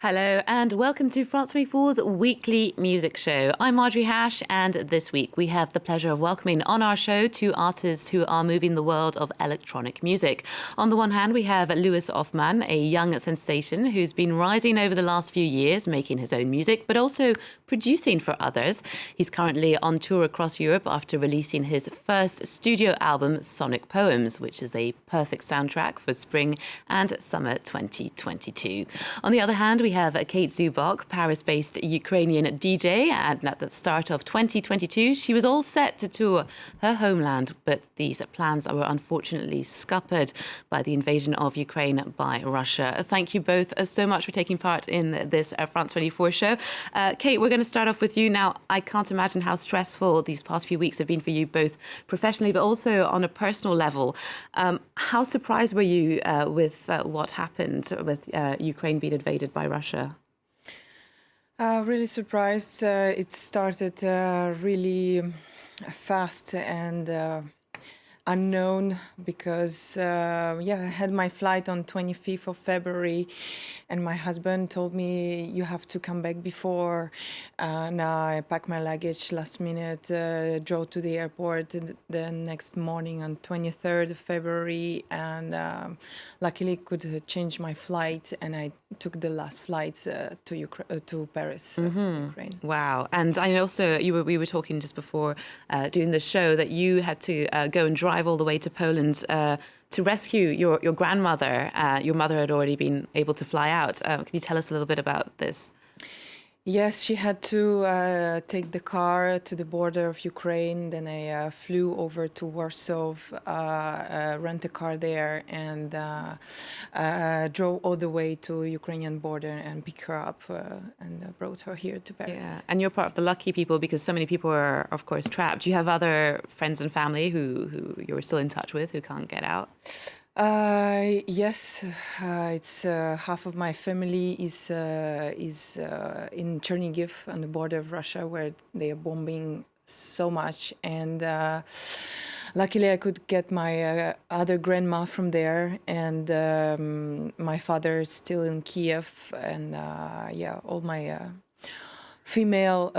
Hello and welcome to France 24's weekly music show. I'm Audrey Hash, and this week we have the pleasure of welcoming on our show two artists who are moving the world of electronic music. On the one hand, we have Lewis OfMan, a young sensation who's been rising over the last few years, making his own music, but also producing for others. He's currently on tour across Europe after releasing his first studio album, Sonic Poems, which is a perfect soundtrack for spring and summer 2022. On the other hand, we have Kate Zubok, Paris-based Ukrainian DJ, and at the start of 2022, she was all set to tour her homeland, but these plans were unfortunately scuppered by the invasion of Ukraine by Russia. Thank you both so much for taking part in this France 24 show. Kate, we're going to start off with you now. I can't imagine how stressful these past few weeks have been for you, both professionally but also on a personal level. How surprised were you with what happened with Ukraine being invaded by Russia? Really surprised. It started really fast and unknown because I had my flight on 25th of February and my husband told me you have to come back before, and I packed my luggage last minute, drove to the airport the next morning on 23rd of February, and luckily could change my flight, and I took the last flight to Paris, Ukraine. Wow. And I know also we were talking just before doing the show that you had to go and drive all the way to Poland to rescue your grandmother. Your mother had already been able to fly out. Can you tell us a little bit about this? Yes, she had to take the car to the border of Ukraine. Then I flew over to Warsaw, rent a car there, and drove all the way to Ukrainian border and picked her up and brought her here to Paris. Yeah, and you're part of the lucky people because so many people are, of course, trapped. Do you have other friends and family who you're still in touch with who can't get out? Yes, it's half of my family is in Chernihiv on the border of Russia, where they are bombing so much, and luckily I could get my other grandma from there, and my father is still in Kiev, and all my male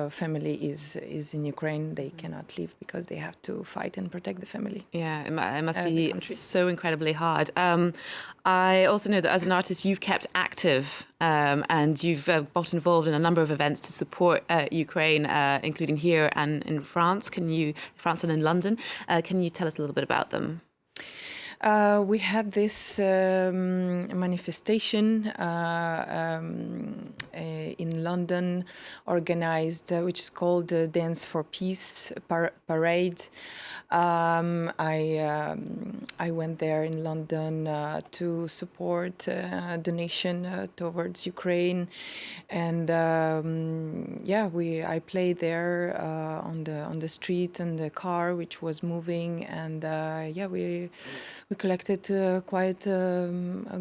family is in Ukraine. They cannot leave because they have to fight and protect the family. Yeah, it must be so incredibly hard. I also know that as an artist, you've kept active and you've got involved in a number of events to support Ukraine, including here and in France. France and in London. Can you tell us a little bit about them? We had this manifestation in London organized, which is called Dance for Peace Parade. I went there in London to support a donation towards Ukraine, and I played there on the street and the car which was moving, and we collected quite a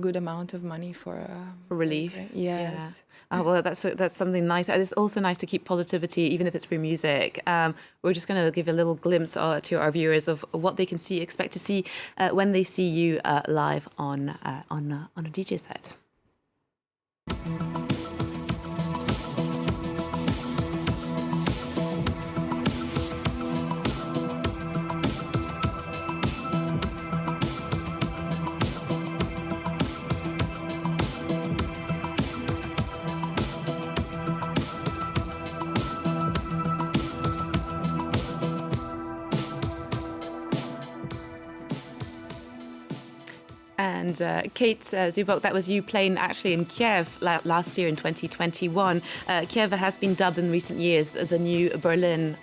good amount of money for relief. Yes. Yeah. Oh, well, that's something nice. It's also nice to keep positivity, even if it's through music. We're just going to give a little glimpse to our viewers of what they can expect to see when they see you live on a DJ set. And Kate Zubok, that was you playing actually in Kiev last year in 2021. Kiev has been dubbed in recent years the new Berlin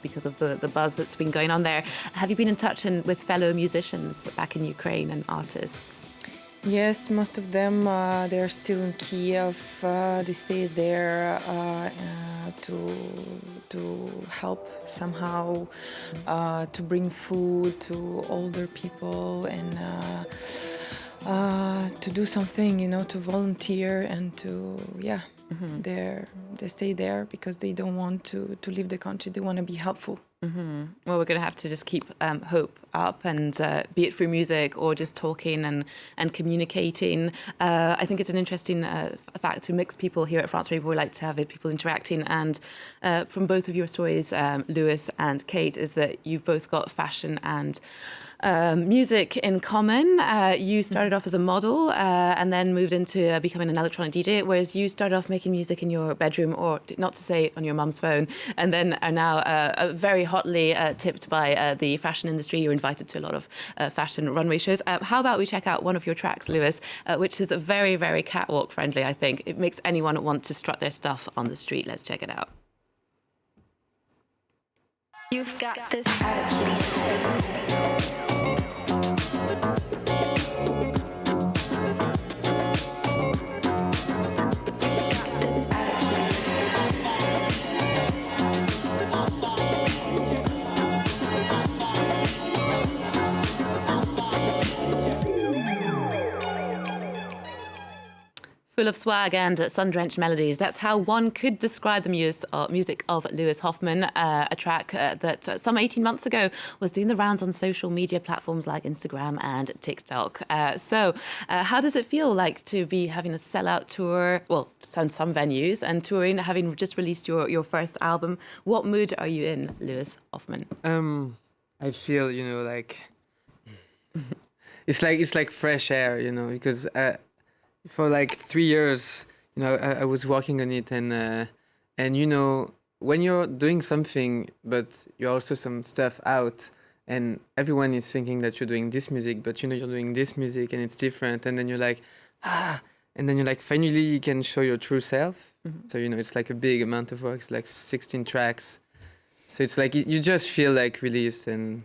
because of the buzz that's been going on there. Have you been in touch with fellow musicians back in Ukraine and artists? Yes, most of them, they are still in Kiev. They stay there to help somehow, to bring food to older people, and to do something, to volunteer and to, they stay there because they don't want to leave the country. They want to be helpful. Well, we're going to have to just keep hope up, and be it through music or just talking and communicating. I think it's an interesting fact to mix people here at France Rave. We like to have people interacting, and from both of your stories, Lewis and Kate, is that you've both got fashion and music in common. You started off as a model and then moved into becoming an electronic DJ, whereas you started off making music in your bedroom, or not to say on your mum's phone, and then are now very hotly tipped by the fashion industry. You're invited to a lot of fashion runway shows. How about we check out one of your tracks, Lewis, which is very, very catwalk friendly, I think. It makes anyone want to strut their stuff on the street. Let's check it out. You've got this attitude. Full of swag and sundrenched melodies. That's how one could describe the music of Lewis OfMan, a track that some 18 months ago was doing the rounds on social media platforms like Instagram and TikTok. So how does it feel like to be having a sellout tour, well, some venues, and touring, having just released your first album? What mood are you in, Lewis OfMan? I feel, like it's like fresh air, because for like 3 years, I was working on it, and when you're doing something, but you're also some stuff out, and everyone is thinking that you're doing this music, but you're doing this music, and it's different, and then you're like, and then you're like, finally you can show your true self. So it's like a big amount of work. It's like 16 tracks, so it's like you just feel like released, and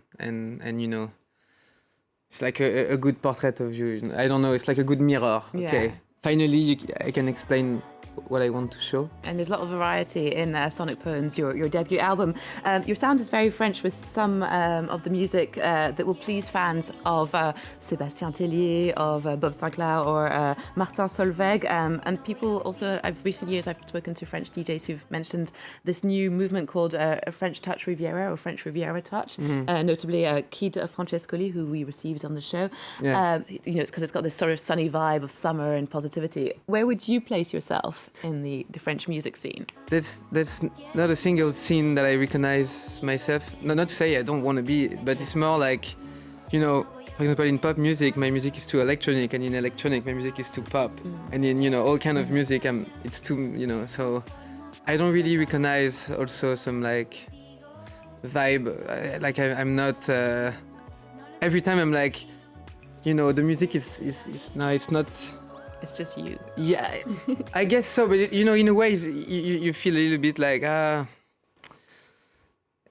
it's like a good portrait of you. I don't know. It's like a good mirror. Yeah. Okay. Finally, I can explain what I want to show. And there's a lot of variety in Sonic Poems, your debut album. Your sound is very French, with some of the music that will please fans of Sébastien Tellier, of Bob Sinclair, or Martin Solveig. And people also, recent years, I've spoken to French DJs who've mentioned this new movement called a French Touch Riviera, or French Riviera Touch, notably Kid Francescoli, who we received on the show. Yeah. It's because it's got this sort of sunny vibe of summer and positivity. Where would you place yourself in the French music scene? There's not a single scene that I recognize myself. Not to say I don't want to be, but it's more like, for example, in pop music, my music is too electronic, and in electronic, my music is too pop. And in, all kind of music, it's too, so I don't really recognize also some like vibe. Like I'm not, every time I'm like, the music is no, it's not. It's just you. Yeah, I guess so. But in a way, you feel a little bit like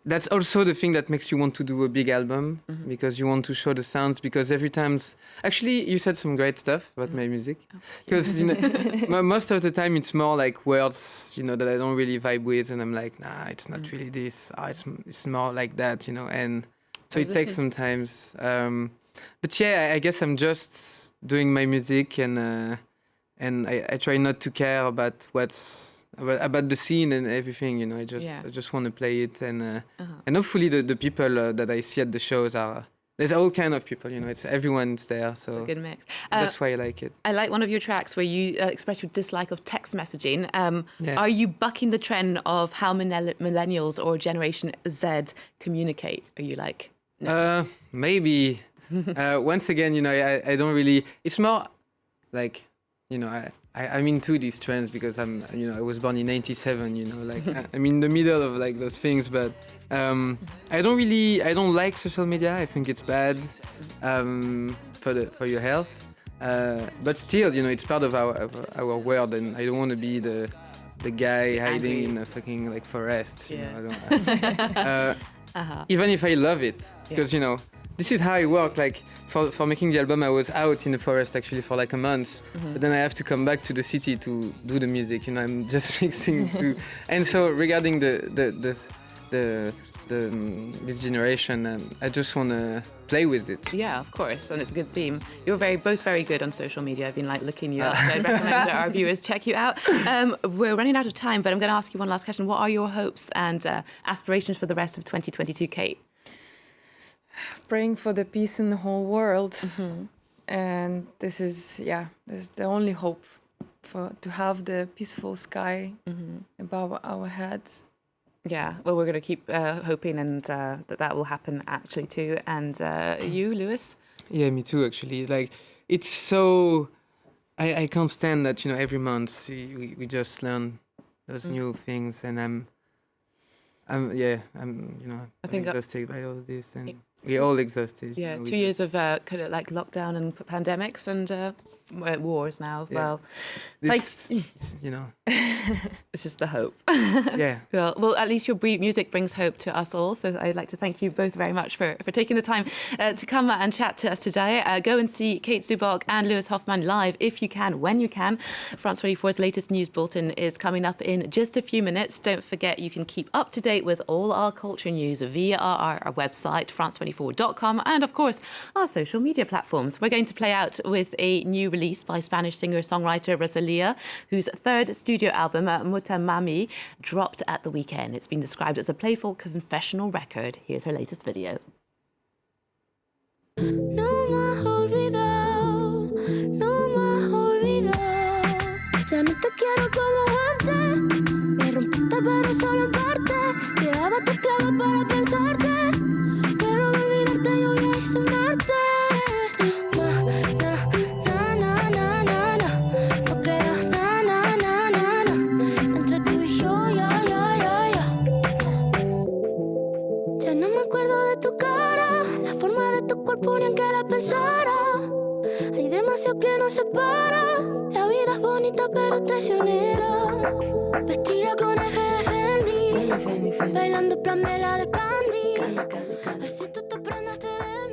that's also the thing that makes you want to do a big album, because you want to show the sounds. Because every time, actually, you said some great stuff about my music. Because most of the time it's more like words, that I don't really vibe with, and I'm like, nah, it's not really this. It's more like that, and so it takes some time. But yeah, I guess I'm just doing my music, and I try not to care about about the scene and everything. I just want to play it, and hopefully the people that I see at the shows there's all kind of people. It's everyone's there, so a good mix. That's why I like it. I like one of your tracks where you express your dislike of text messaging. Are you bucking the trend of how millennials or Generation Z communicate? Are you like, no? Maybe. Once again, I don't really. It's more like, I'm into these trends because I was born in '97. Like I'm in the middle of like those things, but I don't like social media. I think it's bad for your health. But still, it's part of our world, and I don't want to be the guy hiding in a fucking like forest. Even if I love it, because this is how I work. Like for making the album, I was out in the forest actually for like a month, but then I have to come back to the city to do the music. I'm just mixing two. And so regarding the this generation, and I just want to play with it. Yeah, of course, and it's a good theme. You're both very good on social media. I've been looking you up. So I'd recommend our viewers check you out. We're running out of time, but I'm going to ask you one last question. What are your hopes and aspirations for the rest of 2022, Kate? Praying for the peace in the whole world, and this is the only hope to have the peaceful sky above our heads. Yeah, well, we're going to keep hoping and that will happen actually too. And you, Lewis? Yeah, me too, actually. Like, it's so... I can't stand that, every month we just learn those new things, and I'm exhausted by all of this, and we're all exhausted. Yeah, 2 years of kind of like lockdown and pandemics and wars now as well. This, It's just the hope. Yeah. Well, at least your music brings hope to us all. So I'd like to thank you both very much for taking the time to come and chat to us today. Go and see Kate Zubok and Lewis OfMan live if you can, when you can. France 24's latest news bulletin is coming up in just a few minutes. Don't forget, you can keep up to date with all our culture news via our website, france24.com, and of course, our social media platforms. We're going to play out with a new release by Spanish singer-songwriter Rosalía, whose third studio album, Mutamami, dropped at the weekend. It's been described as a playful confessional record. Here's her latest video. No más olvidado, no más olvidado. Ya no te quiero como antes. Me rompiste pero solo en parte. Quedaba tus claves para pensarte. Pero de olvidarte yo ya hice un arte. No queda na. Entre tú y yo, ya. Ya no me acuerdo de tu cara, la forma de tu cuerpo ni en que la pensara. Hay demasiado que nos separa. La vida es bonita pero traicionera. Vestida con eje de Fendi, bailando Pamela de Candy. Así tú te prendaste de